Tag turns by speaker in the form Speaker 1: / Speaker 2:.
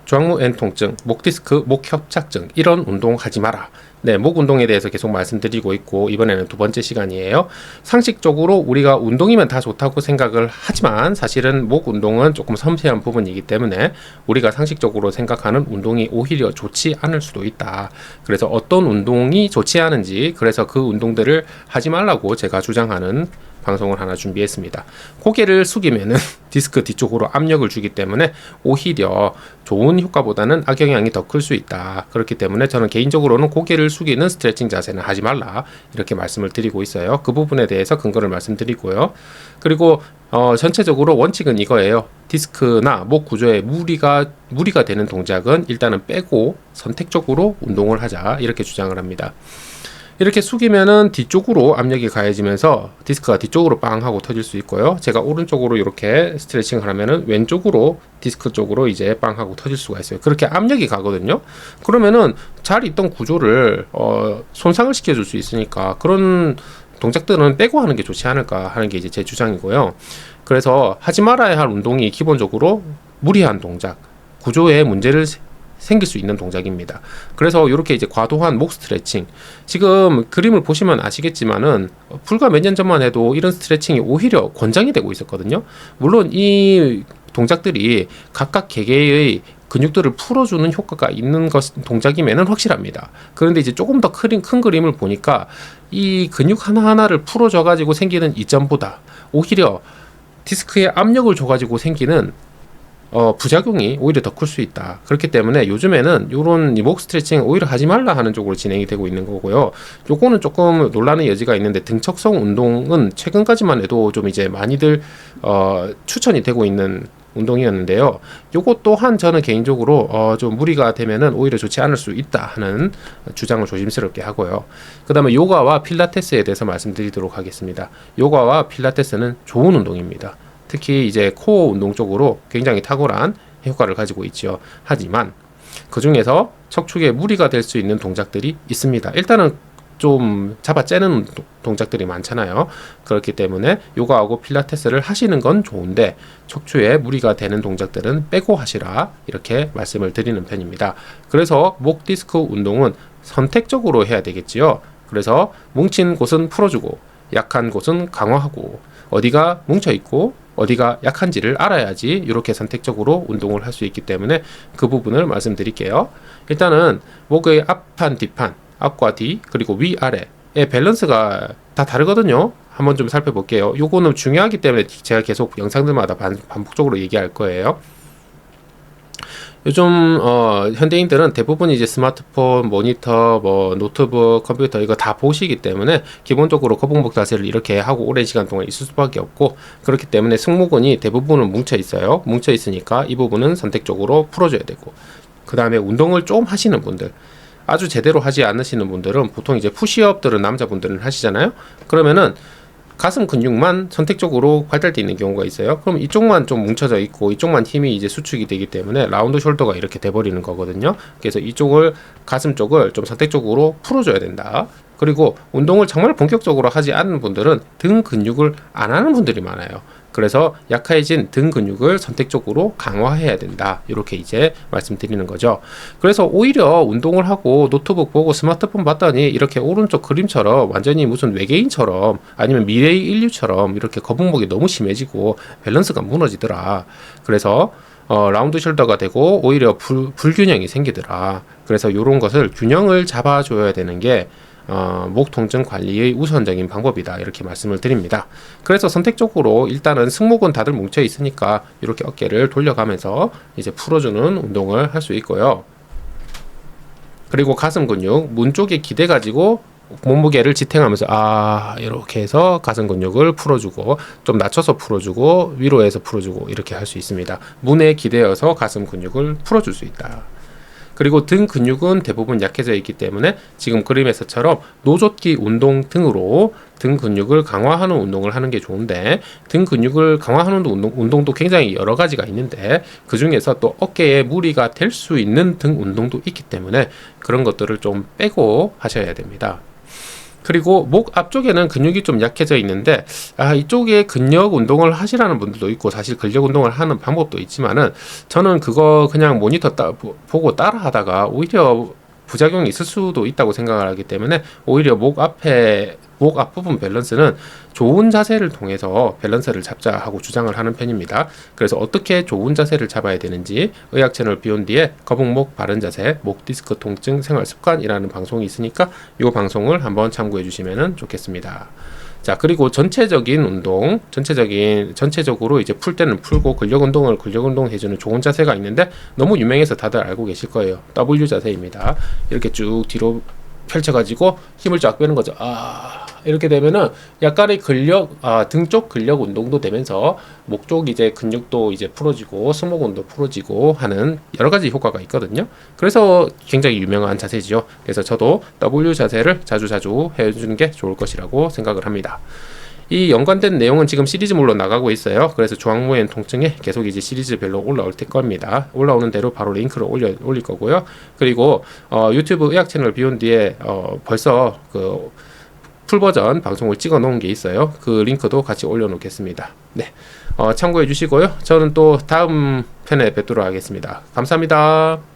Speaker 1: 좌무 N 통증, 목 디스크, 목 협착증 이런 운동 하지 마라. 네, 목 운동에 대해서 계속 말씀드리고 있고 이번에는 두 번째 시간이에요. 상식적으로 우리가 운동이면 다 좋다고 생각을 하지만 사실은 목 운동은 조금 섬세한 부분이기 때문에 우리가 상식적으로 생각하는 운동이 오히려 좋지 않을 수도 있다. 그래서 어떤 운동이 좋지 않은지, 그래서 그 운동들을 하지 말라고 제가 주장하는 방송을 하나 준비했습니다. 고개를 숙이면은 디스크 뒤쪽으로 압력을 주기 때문에 오히려 좋은 효과보다는 악영향이 더 클 수 있다. 그렇기 때문에 저는 개인적으로는 고개를 숙이는 스트레칭 자세는 하지 말라, 이렇게 말씀을 드리고 있어요. 그 부분에 대해서 근거를 말씀드리고요. 그리고 전체적으로 원칙은 이거예요. 디스크나 목 구조에 무리가 되는 동작은 일단은 빼고 선택적으로 운동을 하자, 이렇게 주장을 합니다. 이렇게 숙이면은 뒤쪽으로 압력이 가해지면서 디스크가 뒤쪽으로 빵 하고 터질 수 있고요. 제가 오른쪽으로 이렇게 스트레칭을 하면은 왼쪽으로 디스크 쪽으로 이제 빵 하고 터질 수가 있어요. 그렇게 압력이 가거든요. 그러면은 잘 있던 구조를 손상을 시켜줄 수 있으니까 그런 동작들은 빼고 하는 게 좋지 않을까 하는 게 이제 제 주장이고요. 그래서 하지 말아야 할 운동이 기본적으로 무리한 동작, 구조에 문제를 생길 수 있는 동작입니다. 그래서 이렇게 이제 과도한 목 스트레칭, 지금 그림을 보시면 아시겠지만은 불과 몇 년 전만 해도 이런 스트레칭이 오히려 권장이 되고 있었거든요. 물론 이 동작들이 각각 개개의 근육들을 풀어주는 효과가 있는 동작이면은 확실합니다. 그런데 이제 조금 더 큰 그림을 보니까 이 근육 하나하나를 풀어줘 가지고 생기는 이점보다 오히려 디스크에 압력을 줘 가지고 생기는 부작용이 오히려 더 클 수 있다. 그렇기 때문에 요즘에는 이런 목 스트레칭 오히려 하지 말라 하는 쪽으로 진행이 되고 있는 거고요. 요거는 조금 논란의 여지가 있는데, 등척성 운동은 최근까지만 해도 좀 이제 많이들 추천이 되고 있는 운동이었는데요. 요것 또한 저는 개인적으로 좀 무리가 되면은 오히려 좋지 않을 수 있다 하는 주장을 조심스럽게 하고요. 그 다음에 요가와 필라테스에 대해서 말씀드리도록 하겠습니다. 요가와 필라테스는 좋은 운동입니다. 특히 이제 코어 운동 쪽으로 굉장히 탁월한 효과를 가지고 있죠. 하지만 그 중에서 척추에 무리가 될 수 있는 동작들이 있습니다. 일단은 좀 잡아째는 동작들이 많잖아요. 그렇기 때문에 요가하고 필라테스를 하시는 건 좋은데 척추에 무리가 되는 동작들은 빼고 하시라, 이렇게 말씀을 드리는 편입니다. 그래서 목 디스크 운동은 선택적으로 해야 되겠지요. 그래서 뭉친 곳은 풀어주고 약한 곳은 강화하고 어디가 뭉쳐있고 어디가 약한지를 알아야지 이렇게 선택적으로 운동을 할 수 있기 때문에 그 부분을 말씀드릴게요. 일단은 목의 앞판, 뒷판, 앞과 뒤, 그리고 위아래의 밸런스가 다 다르거든요. 한번 좀 살펴볼게요. 요거는 중요하기 때문에 제가 계속 영상들마다 반복적으로 얘기할 거예요. 요즘 현대인들은 대부분 이제 스마트폰, 모니터, 노트북, 컴퓨터 이거 다 보시기 때문에 기본적으로 거북목 자세를 이렇게 하고 오랜 시간 동안 있을 수밖에 없고, 그렇기 때문에 승모근이 대부분은 뭉쳐 있어요. 뭉쳐 있으니까 이 부분은 선택적으로 풀어줘야 되고, 그 다음에 운동을 좀 하시는 분들, 아주 제대로 하지 않으시는 분들은 보통 이제 푸시업들은 남자분들은 하시잖아요. 그러면은 가슴 근육만 선택적으로 발달되어 있는 경우가 있어요. 그럼 이쪽만 좀 뭉쳐져 있고 이쪽만 힘이 이제 수축이 되기 때문에 라운드 숄더가 이렇게 돼버리는 거거든요. 그래서 이쪽을, 가슴 쪽을 좀 선택적으로 풀어줘야 된다. 그리고 운동을 정말 본격적으로 하지 않는 분들은 등 근육을 안 하는 분들이 많아요. 그래서 약해진 등 근육을 선택적으로 강화해야 된다, 이렇게 이제 말씀드리는 거죠. 그래서 오히려 운동을 하고 노트북 보고 스마트폰 봤더니 이렇게 오른쪽 그림처럼 완전히 무슨 외계인처럼 아니면 미래의 인류처럼 이렇게 거북목이 너무 심해지고 밸런스가 무너지더라. 그래서 라운드 숄더가 되고 오히려 불균형이 생기더라. 그래서 이런 것을 균형을 잡아줘야 되는 게 목 통증 관리의 우선적인 방법이다, 이렇게 말씀을 드립니다. 그래서 선택적으로 일단은 승모근 다들 뭉쳐 있으니까 이렇게 어깨를 돌려가면서 이제 풀어주는 운동을 할 수 있고요. 그리고 가슴 근육 문 쪽에 기대 가지고 몸무게를 지탱하면서 이렇게 해서 가슴 근육을 풀어주고 좀 낮춰서 풀어주고 위로 해서 풀어주고 이렇게 할 수 있습니다. 문에 기대어서 가슴 근육을 풀어줄 수 있다. 그리고 등 근육은 대부분 약해져 있기 때문에 지금 그림에서처럼 노젓기 운동 등으로 등 근육을 강화하는 운동을 하는 게 좋은데, 등 근육을 강화하는 운동도 굉장히 여러 가지가 있는데 그 중에서 또 어깨에 무리가 될 수 있는 등 운동도 있기 때문에 그런 것들을 좀 빼고 하셔야 됩니다. 그리고 목 앞쪽에는 근육이 좀 약해져 있는데 이쪽에 근력 운동을 하시라는 분들도 있고 사실 근력 운동을 하는 방법도 있지만은 저는 그거 그냥 모니터 보고 따라 하다가 오히려 부작용이 있을 수도 있다고 생각을 하기 때문에 오히려 목 앞부분 밸런스는 좋은 자세를 통해서 밸런스를 잡자 하고 주장을 하는 편입니다. 그래서 어떻게 좋은 자세를 잡아야 되는지 의학 채널 비욘디에 거북목 바른 자세, 목 디스크 통증 생활 습관이라는 방송이 있으니까 이 방송을 한번 참고해 주시면 좋겠습니다. 자, 그리고 전체적인 운동, 전체적으로 이제 풀 때는 풀고 근력 운동 해주는 좋은 자세가 있는데 너무 유명해서 다들 알고 계실 거예요. W 자세입니다. 이렇게 쭉 뒤로 펼쳐가지고 힘을 쫙 빼는 거죠. 이렇게 되면은 약간의 등 쪽 근력 운동도 되면서 목 쪽 이제 근육도 이제 풀어지고 승모근도 풀어지고 하는 여러 가지 효과가 있거든요. 그래서 굉장히 유명한 자세지요. 그래서 저도 W 자세를 자주 해주는 게 좋을 것이라고 생각을 합니다. 이 연관된 내용은 지금 시리즈물로 나가고 있어요. 그래서 조항모엔 통증에 계속 이제 시리즈별로 올라올 겁니다. 올라오는 대로 바로 링크를 올릴 거고요. 그리고 유튜브 의학 채널 비욘디에 벌써 그 풀버전 방송을 찍어 놓은 게 있어요. 그 링크도 같이 올려 놓겠습니다. 네, 참고해 주시고요. 저는 또 다음 편에 뵙도록 하겠습니다. 감사합니다.